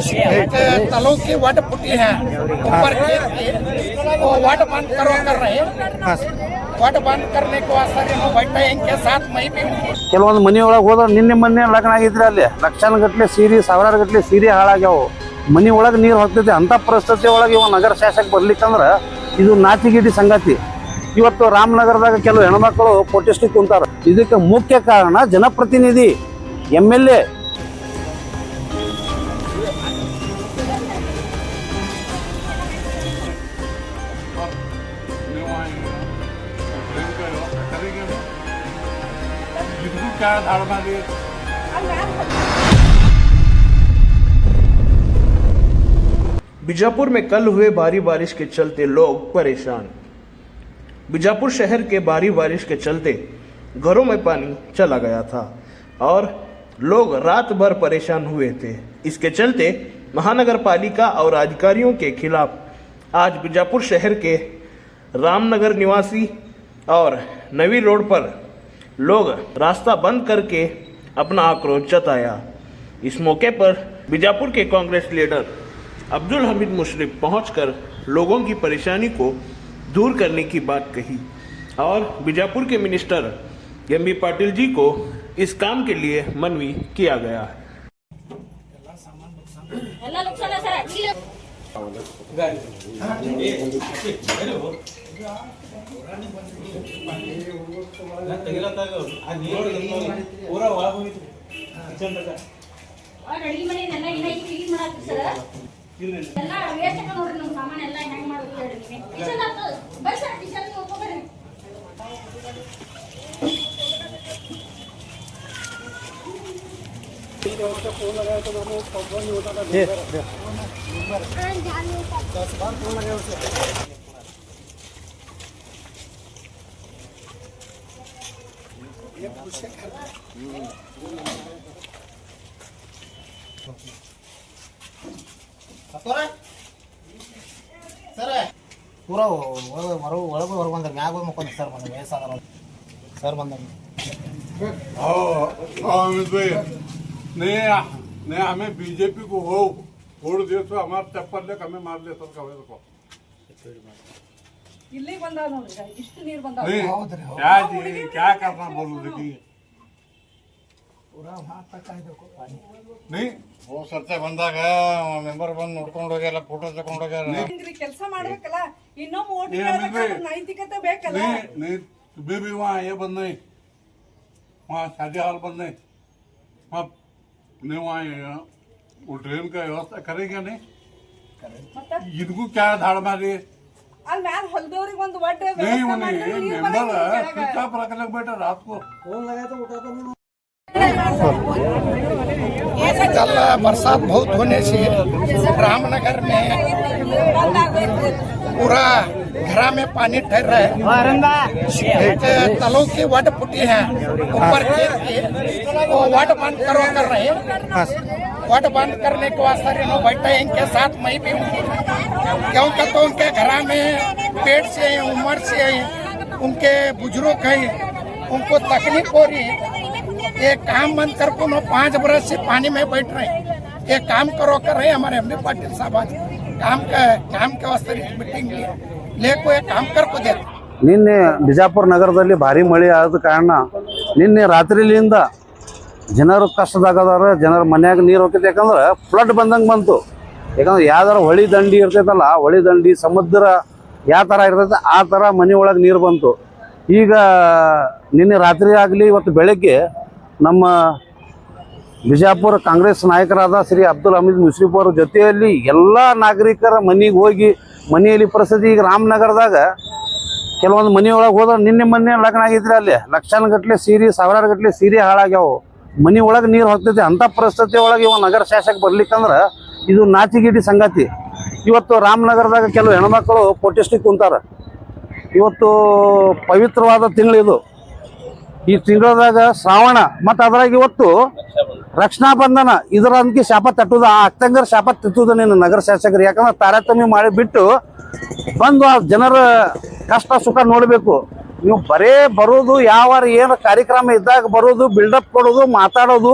तलों की वट फुटी है ऊपर खेत की, वो वट बंद करो कर रहे हैं। वट बंद करने को वास्ते बैठे इनके साथ मैं भी हूँ। ಕೆಲವೊಂದು ಮನೆ ಒಳಗೆ ಹೋದ್ರೆ ನಿನ್ನೆ ಮೊನ್ನೆ ಲಗ್ನ ಆಗಿದ್ರೆ ಅಲ್ಲಿ ಲಕ್ಷಾನ ಗಟ್ಟಲೆ ಸೀರೆ ಸಾವಿರಾರು ಗಟ್ಟಲೆ ಸೀರೆ ಹಾಳಾಗ್ಯಾವು. ಮನೆ ಒಳಗೆ ನೀರು ಹೋಗ್ತೈತಿ. ಅಂಥ ಪರಿಸ್ಥಿತಿ ಒಳಗೆ ಇವ ನಗರ ಶಾಸಕ ಬರ್ಲಿಕ್ಕಂದ್ರೆ ಇದು ನಾಚಿಗೀಟಿ ಸಂಗತಿ. ಇವತ್ತು ರಾಮನಗರದಾಗ ಕೆಲವು ಹೆಣ್ಮಕ್ಳು ಪ್ರೊಟೆಸ್ಟ್ ಕುಂತಾರ. ಇದಕ್ಕೆ ಮುಖ್ಯ ಕಾರಣ ಜನಪ್ರತಿನಿಧಿ MLA. बीजापुर में कल हुए भारी बारिश के चलते लोग परेशान। बीजापुर शहर के भारी बारिश के चलते घरों में पानी चला गया था और लोग रात भर परेशान हुए थे। इसके चलते महानगर पालिका और अधिकारियों के खिलाफ आज बीजापुर शहर के रामनगर निवासी और नवी रोड पर लोग रास्ता बंद करके अपना आक्रोश जताया। इस मौके पर बीजापुर के कांग्रेस लीडर अब्दुल हमीद मुशर्रफ पहुंचकर लोगों की परेशानी को दूर करने की बात कही और बीजापुर के मिनिस्टर MB पाटिल जी को इस काम के लिए मनवी किया गया है। पूरा ಒಳಗೆ ಬಂದ್ರೆ ಮ್ಯಾಗ ಮಕ್ಕೊಂದು ಸರ್ ಬಂದ ವಯಸ್ಸಾದ ಸರ್ ಬಂದ नहीं हमें बीजेपी को हो वोट दे तो हमारे चप्पल लेकर हमें मार ले सबका को इल्ली बंदा नोड्री इष्ट नीर बंदा क्या जी क्या करना बोलूं देखिए पूरा हाथ तक आए देखो पानी नहीं वो सरते ಬಂದಾಗ ಮೆಂಬರ್ ಬಂದು ನೋಡ್ಕೊಂಡು ಹೋಗ್ಯಾರ ಫೋಟೋ ತಗೊಂಡು ಹೋಗ್ಯಾರ ನಿಂಗ್ರಿ ಕೆಲಸ ಮಾಡಬೇಕಲ್ಲ ಇನ್ನೊಮ್ಮೆ ವೋಟ್ ಕೇಳಬೇಕು ನೈತಿಕತೆ ಬೇಕಲ್ಲ नहीं तुम्हें भी वहाँ ये बंद नहीं वहाँ शादी हाल बंद नहीं वहाँ नहीं वहाँ वो ट्रेन का व्यवस्था करेंगे नहीं इनको क्या धाड़ मारी ಅಲ್ಲಿ ಮ್ಯಾಲ ಹೊಲದವ್ರಿಗೆ ಒಂದು ಒಡ್ಡೆ नहीं मेंबर चुपचाप रख लग बेटा रात को फोन लगाया तो उठा तो कल बरसात बहुत होने से रामनगर में पूरा घरा में पानी ठहर रहा है। तलों की वट फुटी है ऊपर खेत की, वो वट बंद करो कर रहे हैं। वट बंद करने को वास्ते बैठे इनके साथ मैं भी हूँ, क्योंकि तो उनके घरा में पेट से उम्र से उनके बुजुर्ग हैं, उनको तकलीफ हो रही है। ये काम बंद कर को 5 बरस से पानी में बैठ रहे हैं। ये काम करो कर रहे हैं हमारे MB पाटिल साहब। आज काम के वास्ते मीटिंग ले को ये काम कर को देते। ನಿನ್ನೆ ಬಿಜಾಪುರ ನಗರದಲ್ಲಿ ಭಾರಿ ಮಳೆ ಆದ ಕಾರಣ ನಿನ್ನೆ ರಾತ್ರಿಲಿಂದ ಜನರು ಕಷ್ಟದಾಗದವ್ರು. ಜನರ ಮನ್ಯಾಗ ನೀರು ಹೋಗ್ತೈತೆ. ಯಾಕಂದ್ರೆ ಫ್ಲಡ್ ಬಂದಂಗೆ ಬಂತು. ಯಾಕಂದ್ರೆ ಯಾವ್ದಾರ ಹೊಳಿ ದಂಡಿ ಇರ್ತೈತಲ್ಲ, ಹೊಳಿ ದಂಡಿ ಸಮುದ್ರ ಯಾವ ಥರ ಇರ್ತೈತೆ ಆ ಥರ ಮನೆ ಒಳಗೆ ನೀರು ಬಂತು. ಈಗ ನಿನ್ನೆ ರಾತ್ರಿ ಆಗಲಿ ಇವತ್ತು ಬೆಳಗ್ಗೆ ನಮ್ಮ ಬಿಜಾಪುರ ಕಾಂಗ್ರೆಸ್ ನಾಯಕರಾದ ಶ್ರೀ ಅಬ್ದುಲ್ ಹಮೀದ್ ಮುಶ್ರಫ್ ಅವರ ಜೊತೆಯಲ್ಲಿ ಎಲ್ಲ ನಾಗರಿಕರ ಮನೆಗೆ ಹೋಗಿ ಮನೆಯಲ್ಲಿ ಪರಿಸ್ಥಿತಿ ಈಗ ರಾಮನಗರದಾಗ ಕೆಲವೊಂದು ಮನೆಯೊಳಗೆ ಹೋದ್ರೆ ನಿನ್ನೆ ಮೊನ್ನೆ ಲಗ್ನ ಆಗಿದ್ರೆ ಅಲ್ಲಿ ಲಕ್ಷಾನ ಗಟ್ಟಲೆ ಸೀರೆ ಸಾವಿರಾರು ಗಟ್ಟಲೆ ಸೀರೆ ಹಾಳಾಗ್ಯಾವು. ಮನೆ ಒಳಗೆ ನೀರು ಹೋಗ್ತೈತಿ. ಅಂಥ ಪರಿಸ್ಥಿತಿ ಒಳಗೆ ಇವ ನಗರ ಶಾಸಕ ಬರ್ಲಿಕ್ಕಂದ್ರೆ ಇದು ನಾಚಿಗೀಟಿ ಸಂಗತಿ. ಇವತ್ತು ರಾಮನಗರದಾಗ ಕೆಲವು ಹೆಣ್ಮಕ್ಳು ಪ್ರೊಟೆಸ್ಟ್ ಕುಂತಾರ. ಇವತ್ತು ಪವಿತ್ರವಾದ ತಿಂಗಳಿದು. ಈ ತಿಂಗಳದಾಗ ಶ್ರಾವಣ ಮತ್ತು ಅದ್ರಾಗ ಇವತ್ತು ರಕ್ಷಣಾ ಬಂಧನ. ಇದರ ಅಂಕಿ ಶಾಪ ತಟ್ಟುದ ಆ ಅಕ್ಕಂಗರ ಶಾಪ ತಟ್ಟುದ ನೀನು ನಗರ ಶಾಸಕರು. ಯಾಕಂದ್ರೆ ತಾರತಮ್ಯ ಮಾಡಿ ಬಿಟ್ಟು ಬಂದು ಆ ಜನರ ಕಷ್ಟ ಸುಖ ನೋಡಬೇಕು. ನೀವು ಬರೇ ಬರೋದು ಯಾವ ಏನು ಕಾರ್ಯಕ್ರಮ ಇದ್ದಾಗ ಬರೋದು, ಬಿಲ್ಡಪ್ ಕೊಡೋದು, ಮಾತಾಡೋದು,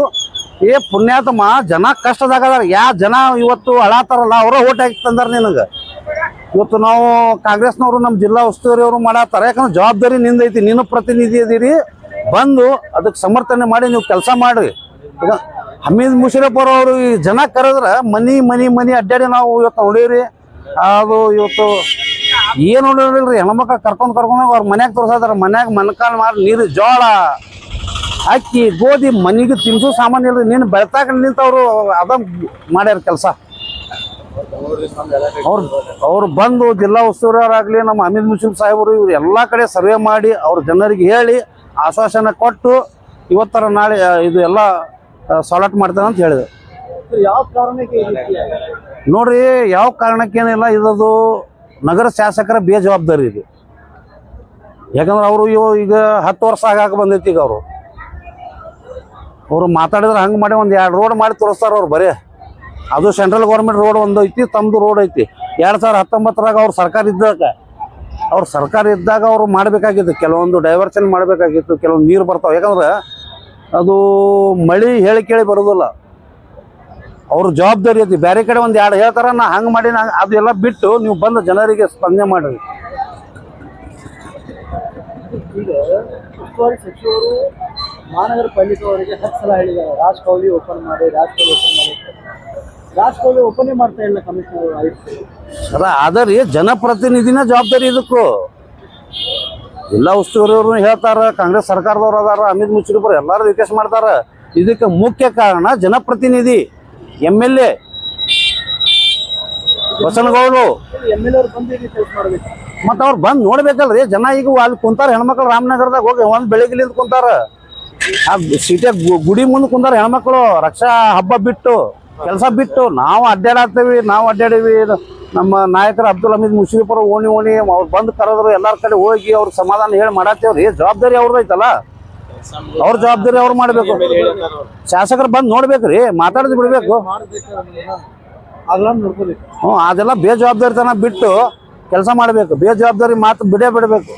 ಏ ಪುಣ್ಯಾತ್ಮ ಜನ ಕಷ್ಟದಾಗದಾರ ಜನ ಇವತ್ತು ಅಳಾತಾರಲ್ಲ ಅವರ ಓಟ್ ಹಾಕಿ ತಂದಾರ ನಿನಗೆ. ಇವತ್ತು ನಾವು ಕಾಂಗ್ರೆಸ್ನವರು ನಮ್ಮ ಜಿಲ್ಲಾ ಉಸ್ತುವಾರಿ ಅವರು ಮಾಡತ್ತಾರ, ಯಾಕಂದ್ರೆ ಜವಾಬ್ದಾರಿ ನಿಂದೈತಿ, ನೀನು ಪ್ರತಿನಿಧಿ ಇದೀರಿ, ಬಂದು ಅದಕ್ಕೆ ಸಮರ್ಥನೆ ಮಾಡಿ ನೀವು ಕೆಲಸ ಮಾಡ್ರಿ. ಈಗ ಹಮೀದ್ ಮುಷರಫ್ ಅವರು ಈ ಜನ ಕರೆದ್ರೆ ಮನಿ ಅಡ್ಡಾಡಿ ನಾವು ಇವತ್ತು ನೋಡೀವ್ರಿ. ಅದು ಇವತ್ತು ಏನು ನೋಡಿಲ್ರಿ, ಹೆಣ್ಮಕ್ಳು ಕರ್ಕೊಂಡು ಅವ್ರ ಮನ್ಯಾಗ ತೋರ್ಸತ್ತಾರ. ಮನ್ಯಾಗ ಮನ್ಕಾಲ್ ಮಾಡಿ ನೀರು, ಜೋಳ, ಅಕ್ಕಿ, ಗೋಧಿ ಮನಿಗೆ ತಿನ್ಸೋ ಸಾಮಾನು ಇಲ್ರಿ. ನೀನು ಬೆಳ್ತಾಕ ನಿಂತವ್ರು ಅದ ಮಾಡ್ಯಾರ ಕೆಲಸ. ಅವ್ರು ಬಂದು ಜಿಲ್ಲಾ ಉಸ್ತುವಾರಿಯವರಾಗಲಿ ನಮ್ಮ ಹಮೀದ್ ಮುಷರಫ್ ಸಾಹೇಬರು ಇವ್ರು ಎಲ್ಲ ಕಡೆ ಸರ್ವೆ ಮಾಡಿ ಅವ್ರ ಜನರಿಗೆ ಹೇಳಿ ಆಶ್ವಾಸನೆ ಕೊಟ್ಟು ಇವತ್ತರ ನಾಳೆ ಇದು ಎಲ್ಲ ಸಾಲ್ಟ್ ಮಾಡ್ತಾನೆ ಅಂತ ಹೇಳಿದೆ. ಯಾವ ಕಾರಣಕ್ಕೆ ನೋಡ್ರಿ, ಯಾವ ಕಾರಣಕ್ಕೇನಿಲ್ಲ, ಇದದು ನಗರ ಶಾಸಕರ ಬೇಜವಾಬ್ದಾರಿ ಇದು. ಯಾಕಂದ್ರೆ ಅವರು ಈಗ 10 ವರ್ಷ ಆಗಾಕ ಬಂದೈತಿ. ಈಗ ಅವರು ಮಾತಾಡಿದ್ರೆ ಹಂಗೆ ಮಾಡಿ ಒಂದು 2 ರೋಡ್ ಮಾಡಿ ತೋರಿಸ್ತಾರೆ ಅವ್ರು ಬರೀ. ಅದು ಸೆಂಟ್ರಲ್ ಗೌರ್ಮೆಂಟ್ ರೋಡ್ ಒಂದು ಐತಿ, ತಮ್ಮದು ರೋಡ್ ಐತಿ. 2019ರಾಗ ಅವ್ರ ಸರ್ಕಾರ ಇದ್ದಾಗ ಅವ್ರು ಮಾಡಬೇಕಾಗಿತ್ತು, ಕೆಲವೊಂದು ಡೈವರ್ಷನ್ ಮಾಡಬೇಕಾಗಿತ್ತು, ಕೆಲವೊಂದು ನೀರು ಬರ್ತಾವೆ. ಯಾಕಂದ್ರೆ ಅದು ಮಳೆ ಹೇಳಿ ಕೇಳಿ ಬರೋದಿಲ್ಲ, ಅವ್ರ ಜವಾಬ್ದಾರಿ ಐತಿ. ಬೇರೆ ಕಡೆ ಒಂದು 2 ಹೇಳ್ತಾರ, ನಾ ಹಂಗೆ ಮಾಡಿ ಅದೆಲ್ಲ ಬಿಟ್ಟು ನೀವು ಬಂದು ಜನರಿಗೆ ಸ್ಪಂದನೆ ಮಾಡಿರಿ. ಈಗ ಉಸ್ತುವಾರಿ ಸಚಿವರು ಮಹಾನಗರ ಪಾಲಿಕೆ ಅವರಿಗೆ 10 ಸಲ ಹೇಳಿದ್ದಾರೆ ರಾಜಕೌಲಿ ಓಪನ್ ಮಾಡಿ. ರಾಜಕೌಲಿ ಓಪನ್ ಮಾಡ್ತಾ ಇಲ್ಲ ಕಮಿಷನರ್ ಆಯುಕ್ತರು. ಅದರಿ ಜನಪ್ರತಿನಿಧಿನ ಜವಾಬ್ದಾರಿ ಇದಕ್ಕೂ. ಜಿಲ್ಲಾ ಉಸ್ತುವಾರಿಯವ್ರು ಹೇಳ್ತಾರ, ಕಾಂಗ್ರೆಸ್ ಸರ್ಕಾರದವ್ರು ಅದಾರ, ಹಮೀದ್ ಮುಷರಫ್ ಎಲ್ಲರೂ ರಿಕ್ವೆಸ್ಟ್ ಮಾಡ್ತಾರ. ಇದಕ್ಕೆ ಮುಖ್ಯ ಕಾರಣ ಜನಪ್ರತಿನಿಧಿ MLA ಬಸನಗೌಡರು. MLA ಅವ್ರು ಬಂದು ಕೆಲಸ ಮಾಡ್ಬೇಕು. ಮತ್ತು ಅವ್ರು ಬಂದು ನೋಡ್ಬೇಕಲ್ರಿ ಜನ. ಈಗ ಅಲ್ಲಿ ಕುಂತಾರ ಹೆಣ್ಮಕ್ಳು, ರಾಮನಗರದಾಗ ಹೋಗಿ ಒಂದು ಬೆಳಗ್ಗೆಲಿಂದ ಕುಂತಾರ. ಆ ಸಿಟಿಯಾಗ ಗುಡಿ ಮುಂದೆ ಕುಂತಾರ ಹೆಣ್ಮಕ್ಳು, ರಕ್ಷಾ ಹಬ್ಬ ಬಿಟ್ಟು ಕೆಲಸ ಬಿಟ್ಟು. ನಾವು ಅಡ್ಡಾಡೀವಿ. ನಮ್ಮ ನಾಯಕರು ಅಬ್ದುಲ್ ಹಮೀದ್ ಮುಷರಫ್ ಅವರು ಓಣಿ ಅವ್ರು ಬಂದು ಕರೆದ್ರು, ಎಲ್ಲರ ಕಡೆ ಹೋಗಿ ಅವ್ರ ಸಮಾಧಾನ ಹೇಳಿ ಮಾಡತ್ತೇವ್ರಿ. ಜವಾಬ್ದಾರಿ ಅವ್ರದೈತಲ್ಲ, ಅವ್ರ ಜವಾಬ್ದಾರಿ ಅವ್ರು ಮಾಡ್ಬೇಕು. ಶಾಸಕರು ಬಂದು ನೋಡ್ಬೇಕ್ರಿ, ಮಾತಾಡಿದ್ ಬಿಡ್ಬೇಕು. ನೋಡ್ಕೋಬೇಕು. ಅದೆಲ್ಲ ಬೇಜವಾಬ್ದಾರಿತನ ಬಿಟ್ಟು ಕೆಲಸ ಮಾಡ್ಬೇಕು. ಬೇಜವಾಬ್ದಾರಿ ಮಾತು ಬಿಡಬೇಕು.